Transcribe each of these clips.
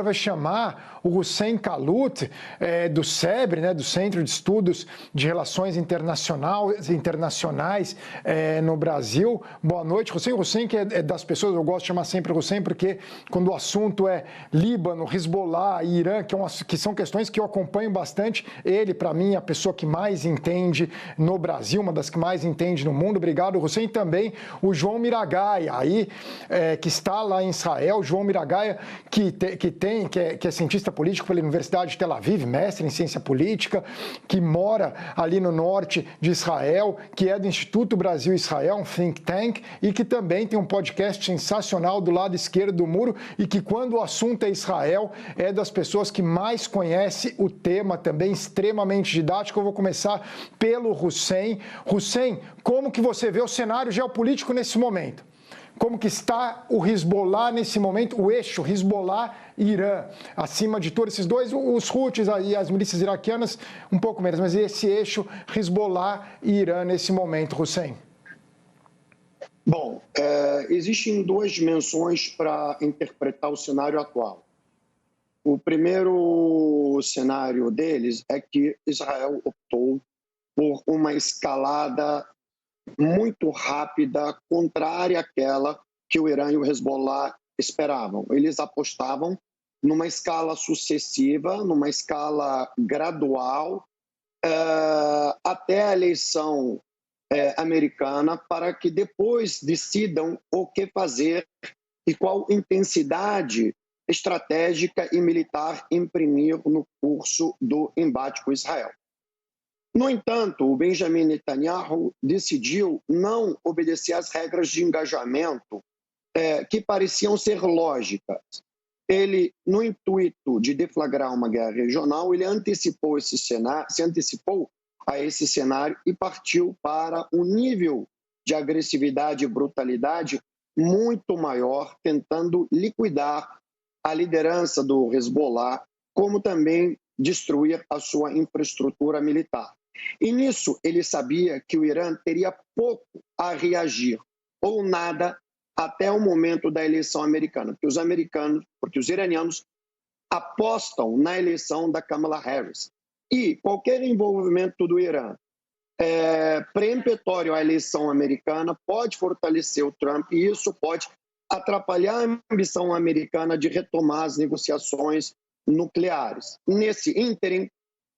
vai chamar o Hussein Kalut, do SEBRE, né, do Centro de Estudos de Relações Internacionais no Brasil. Boa noite, Hussein. Hussein, que é das pessoas, eu gosto de chamar sempre Hussein, porque quando o assunto é Líbano, Hezbollah e Irã, que são questões que eu acompanho bastante, ele, para mim, é a pessoa que mais entende no Brasil, uma das que mais entende no mundo. Obrigado, Hussein. Também o João Miragaia, que está lá em Israel. João Miragaia, que é cientista político pela Universidade de Tel Aviv, mestre em ciência política, que mora ali no norte de Israel, que é do Instituto Brasil-Israel, um think tank, e que também tem um podcast sensacional do lado esquerdo do muro, e que quando o assunto é Israel, é das pessoas que mais conhece o tema, também extremamente didático. Eu vou começar pelo Hussein. Hussein, como que você vê o cenário geopolítico nesse momento? Como que está o Hezbollah nesse momento, o eixo Hezbollah e Irã? Acima de todos esses dois, os Houthis e as milícias iraquianas um pouco menos, mas esse eixo Hezbollah e Irã nesse momento, Hussein? Bom, existem duas dimensões para interpretar o cenário atual. O primeiro cenário deles é que Israel optou por uma escalada muito rápida, contrária àquela que o Irã e o Hezbollah esperavam. Eles apostavam numa escala sucessiva, numa escala gradual, até a eleição americana, para que depois decidam o que fazer e qual intensidade estratégica e militar imprimir no curso do embate com Israel. No entanto, o Benjamin Netanyahu decidiu não obedecer às regras de engajamento que pareciam ser lógicas. Ele, no intuito de deflagrar uma guerra regional, ele antecipou esse cenário, se antecipou a esse cenário e partiu para um nível de agressividade e brutalidade muito maior, tentando liquidar a liderança do Hezbollah, como também destruir a sua infraestrutura militar. E nisso ele sabia que o Irã teria pouco a reagir, ou nada, até o momento da eleição americana, porque os iranianos apostam na eleição da Kamala Harris. E qualquer envolvimento do Irã preemptório à eleição americana pode fortalecer o Trump, e isso pode atrapalhar a ambição americana de retomar as negociações nucleares. Nesse ínterim,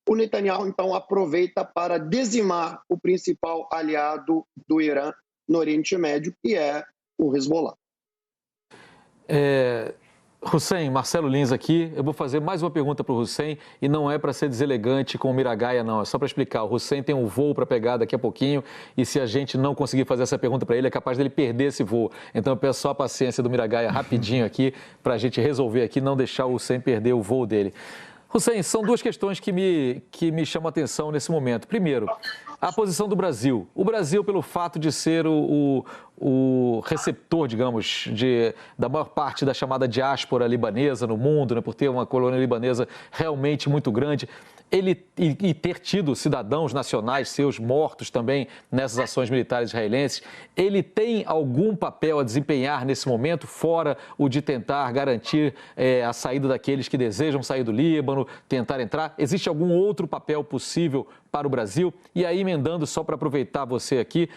o Netanyahu, então, aproveita para dizimar o principal aliado do Irã no Oriente Médio, que é o Hezbollah. Hussein, Marcelo Lins aqui. Eu vou fazer mais uma pergunta para o Hussein, e não é para ser deselegante com o Miragaia, não. É só para explicar. O Hussein tem um voo para pegar daqui a pouquinho, e se a gente não conseguir fazer essa pergunta para ele, é capaz dele perder esse voo. Então eu peço só a paciência do Miragaia rapidinho aqui, para a gente resolver aqui, não deixar o Hussein perder o voo dele. Hussein, são duas questões que me chamam a atenção nesse momento. Primeiro, a posição do Brasil. O Brasil, pelo fato de ser o receptor, digamos, da maior parte da chamada diáspora libanesa no mundo, né, por ter uma colônia libanesa realmente muito grande, e ter tido cidadãos nacionais seus mortos também nessas ações militares israelenses, ele tem algum papel a desempenhar nesse momento, fora o de tentar garantir a saída daqueles que desejam sair do Líbano, tentar entrar? Existe algum outro papel possível para o Brasil? E aí, emendando, só para aproveitar você aqui,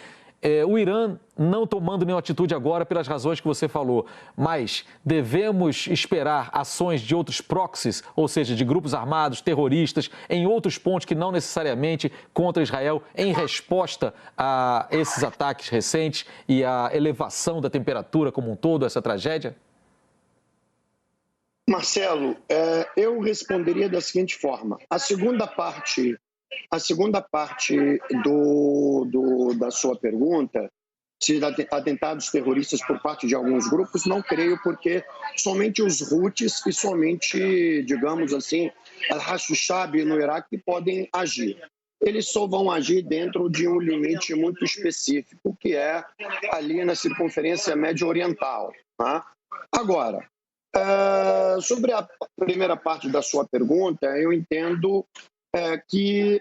o Irã não tomando nenhuma atitude agora pelas razões que você falou, mas devemos esperar ações de outros proxies, ou seja, de grupos armados, terroristas, em outros pontos que não necessariamente contra Israel, em resposta a esses ataques recentes e a elevação da temperatura como um todo, essa tragédia? Marcelo, eu responderia da seguinte forma. A segunda parte da sua pergunta, se atentados terroristas por parte de alguns grupos, não creio, porque somente os Houthis e somente, digamos assim, al-Hashdab no Iraque podem agir. Eles só vão agir dentro de um limite muito específico, que é ali na circunferência médio-oriental. Tá? Agora, sobre a primeira parte da sua pergunta, eu entendo que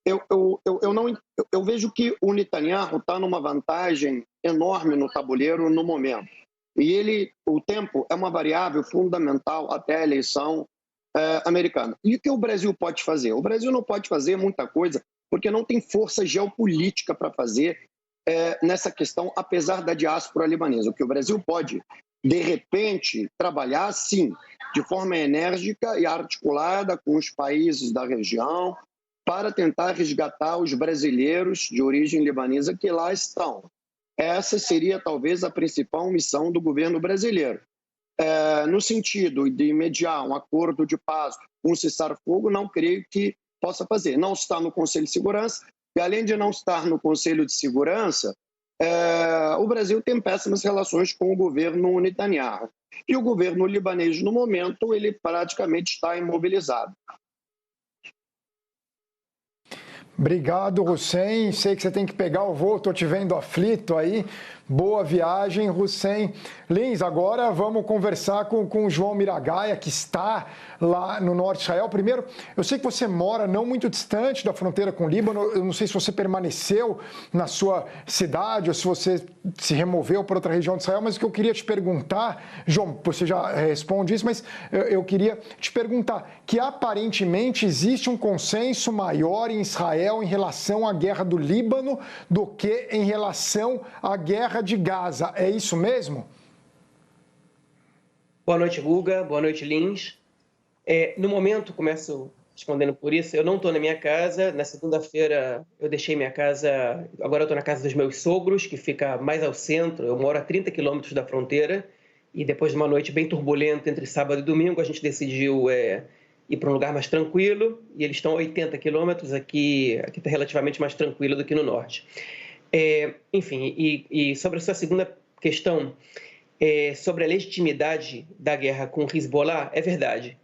eu vejo que o Netanyahu está numa vantagem enorme no tabuleiro no momento. E o tempo é uma variável fundamental até a eleição americana. E o que o Brasil pode fazer? O Brasil não pode fazer muita coisa, porque não tem força geopolítica para fazer nessa questão, apesar da diáspora libanesa. O que o Brasil pode, de repente, trabalhar, sim, de forma enérgica e articulada com os países da região, para tentar resgatar os brasileiros de origem libanesa que lá estão. Essa seria, talvez, a principal missão do governo brasileiro. No sentido de mediar um acordo de paz, um cessar-fogo, não creio que possa fazer. Não está no Conselho de Segurança, e além de não estar no Conselho de Segurança, o Brasil tem péssimas relações com o governo Netanyahu. E o governo libanês, no momento, ele praticamente está imobilizado. Obrigado, Hussein. Sei que você tem que pegar o voo, estou te vendo aflito aí. Boa viagem, Hussein. Lins, agora vamos conversar com o João Miragaia, que está lá no norte de Israel. Primeiro, eu sei que você mora não muito distante da fronteira com o Líbano. Eu não sei se você permaneceu na sua cidade ou se você se removeu para outra região de Israel, mas o que eu queria te perguntar, João, você já responde isso, mas eu queria te perguntar que aparentemente existe um consenso maior em Israel em relação à guerra do Líbano do que em relação à guerra de Gaza. É isso mesmo? Boa noite, Guga. Boa noite, Lins. No momento, começo respondendo por isso, eu não estou na minha casa. Na segunda-feira eu deixei minha casa, agora eu estou na casa dos meus sogros, que fica mais ao centro. Eu moro a 30 quilômetros da fronteira e depois de uma noite bem turbulenta entre sábado e domingo, a gente decidiu ir para um lugar mais tranquilo e eles estão a 80 quilômetros, aqui está relativamente mais tranquilo do que no norte. Enfim, e sobre a sua segunda questão, sobre a legitimidade da guerra com o Hezbollah, é verdade.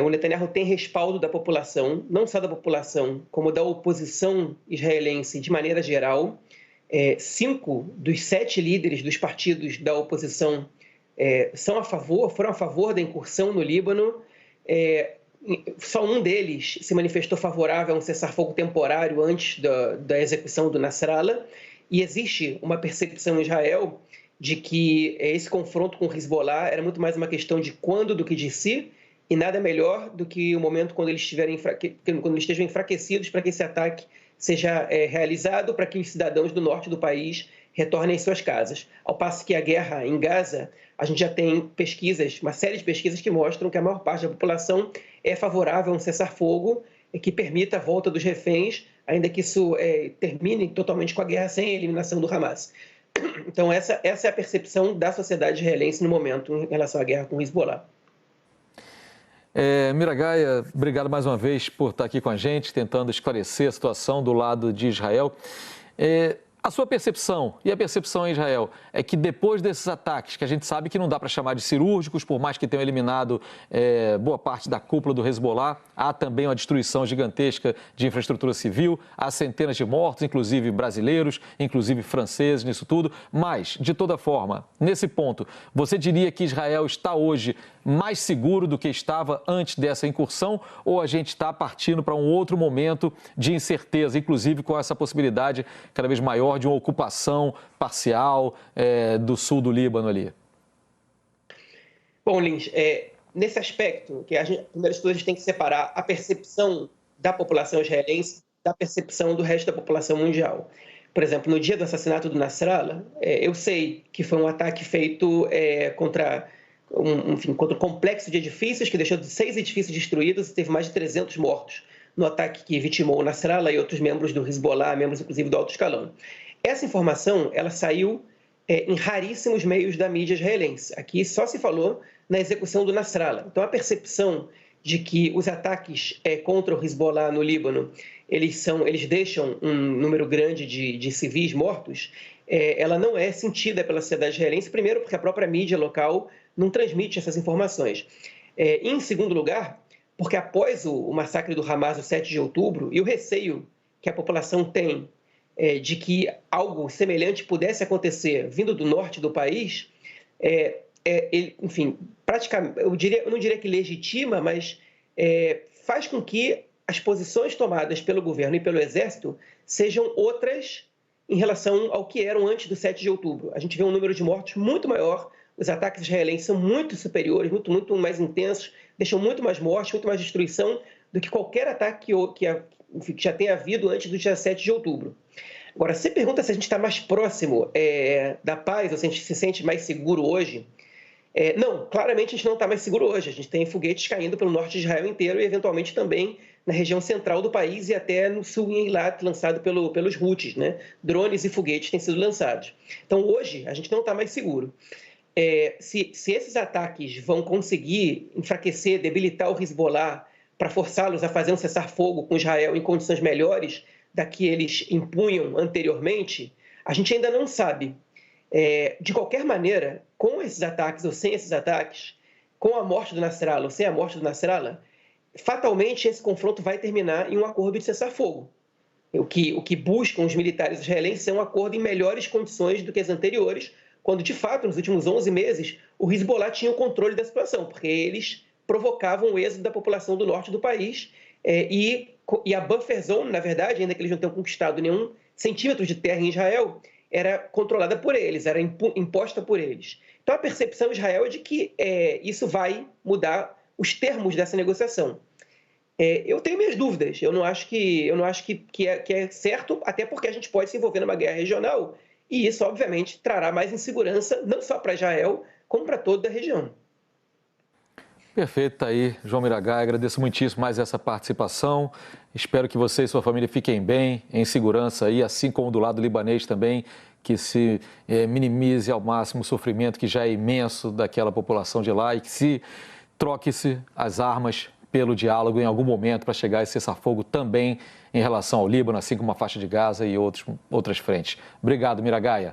O Netanyahu tem respaldo da população, não só da população, como da oposição israelense de maneira geral. 5 dos 7 líderes dos partidos da oposição foram a favor da incursão no Líbano. Só um deles se manifestou favorável a um cessar-fogo temporário antes da execução do Nasrallah, e existe uma percepção em Israel de que esse confronto com o Hezbollah era muito mais uma questão de quando do que de si, e nada melhor do que o momento quando eles estejam enfraquecidos para que esse ataque seja realizado, para que os cidadãos do norte do país retornem às suas casas. Ao passo que a guerra em Gaza, a gente já tem pesquisas, uma série de pesquisas que mostram que a maior parte da população é favorável a um cessar-fogo que permita a volta dos reféns, ainda que isso termine totalmente com a guerra sem a eliminação do Hamas. Então, essa é a percepção da sociedade israelense no momento em relação à guerra com o Hezbollah. Miragaia, obrigado mais uma vez por estar aqui com a gente, tentando esclarecer a situação do lado de Israel. A sua percepção e a percepção em Israel é que depois desses ataques, que a gente sabe que não dá para chamar de cirúrgicos, por mais que tenham eliminado boa parte da cúpula do Hezbollah, há também uma destruição gigantesca de infraestrutura civil, há centenas de mortos, inclusive brasileiros, inclusive franceses nisso tudo. Mas, de toda forma, nesse ponto, você diria que Israel está hoje mais seguro do que estava antes dessa incursão, ou a gente está partindo para um outro momento de incerteza, inclusive com essa possibilidade cada vez maior de uma ocupação parcial do sul do Líbano ali? Bom, Lins, nesse aspecto, que primeiro de tudo a gente tem que separar a percepção da população israelense da percepção do resto da população mundial. Por exemplo, no dia do assassinato do Nasrallah, eu sei que foi um ataque feito contra o complexo de edifícios, que deixou 6 edifícios destruídos e teve mais de 300 mortos no ataque que vitimou o Nasrallah e outros membros do Hezbollah, membros inclusive do alto escalão. Essa informação ela saiu em raríssimos meios da mídia israelense. Aqui só se falou na execução do Nasrallah. Então, a percepção de que os ataques contra o Hezbollah no Líbano, eles deixam um número grande de civis mortos, ela não é sentida pela sociedade israelense, primeiro porque a própria mídia local não transmite essas informações. Em segundo lugar, porque após o massacre do Hamas, o 7 de outubro, e o receio que a população tem de que algo semelhante pudesse acontecer vindo do norte do país, enfim, praticamente, eu não diria que legitima, mas faz com que as posições tomadas pelo governo e pelo exército sejam outras em relação ao que eram antes do 7 de outubro. A gente vê um número de mortos muito maior os ataques israelenses são muito superiores, muito mais intensos, deixam muito mais morte, muito mais destruição do que qualquer ataque que já tenha havido antes do dia 7 de outubro. Agora, você pergunta se a gente está mais próximo da paz, ou se a gente se sente mais seguro hoje. Não, claramente a gente não está mais seguro hoje. A gente tem foguetes caindo pelo norte de Israel inteiro e, eventualmente, também na região central do país e até no sul em Eilat, lançado pelos Houthis, né? Drones e foguetes têm sido lançados. Então, hoje, a gente não está mais seguro. Se esses ataques vão conseguir enfraquecer, debilitar o Hezbollah para forçá-los a fazer um cessar-fogo com Israel em condições melhores da que eles impunham anteriormente, a gente ainda não sabe. De qualquer maneira, com esses ataques ou sem esses ataques, com a morte do Nasrallah ou sem a morte do Nasrallah, fatalmente esse confronto vai terminar em um acordo de cessar-fogo. O que buscam os militares israelenses é um acordo em melhores condições do que as anteriores, quando, de fato, nos últimos 11 meses, o Hezbollah tinha o controle da situação, porque eles provocavam o êxodo da população do norte do país e a buffer zone, na verdade, ainda que eles não tenham conquistado nenhum centímetro de terra em Israel, era controlada por eles, era imposta por eles. Então, a percepção de Israel é de que isso vai mudar os termos dessa negociação. Eu tenho minhas dúvidas. Eu não acho que é certo, até porque a gente pode se envolver numa guerra regional e isso, obviamente, trará mais insegurança, não só para Israel, como para toda a região. Perfeito, tá aí, João Miragaia. Agradeço muitíssimo mais essa participação. Espero que você e sua família fiquem bem, em segurança aí, assim como do lado libanês também, que se minimize ao máximo o sofrimento que já é imenso daquela população de lá e que se troque-se as armas pelo diálogo em algum momento para chegar a esse cessar-fogo também em relação ao Líbano, assim como a faixa de Gaza e outras frentes. Obrigado, Miragaia.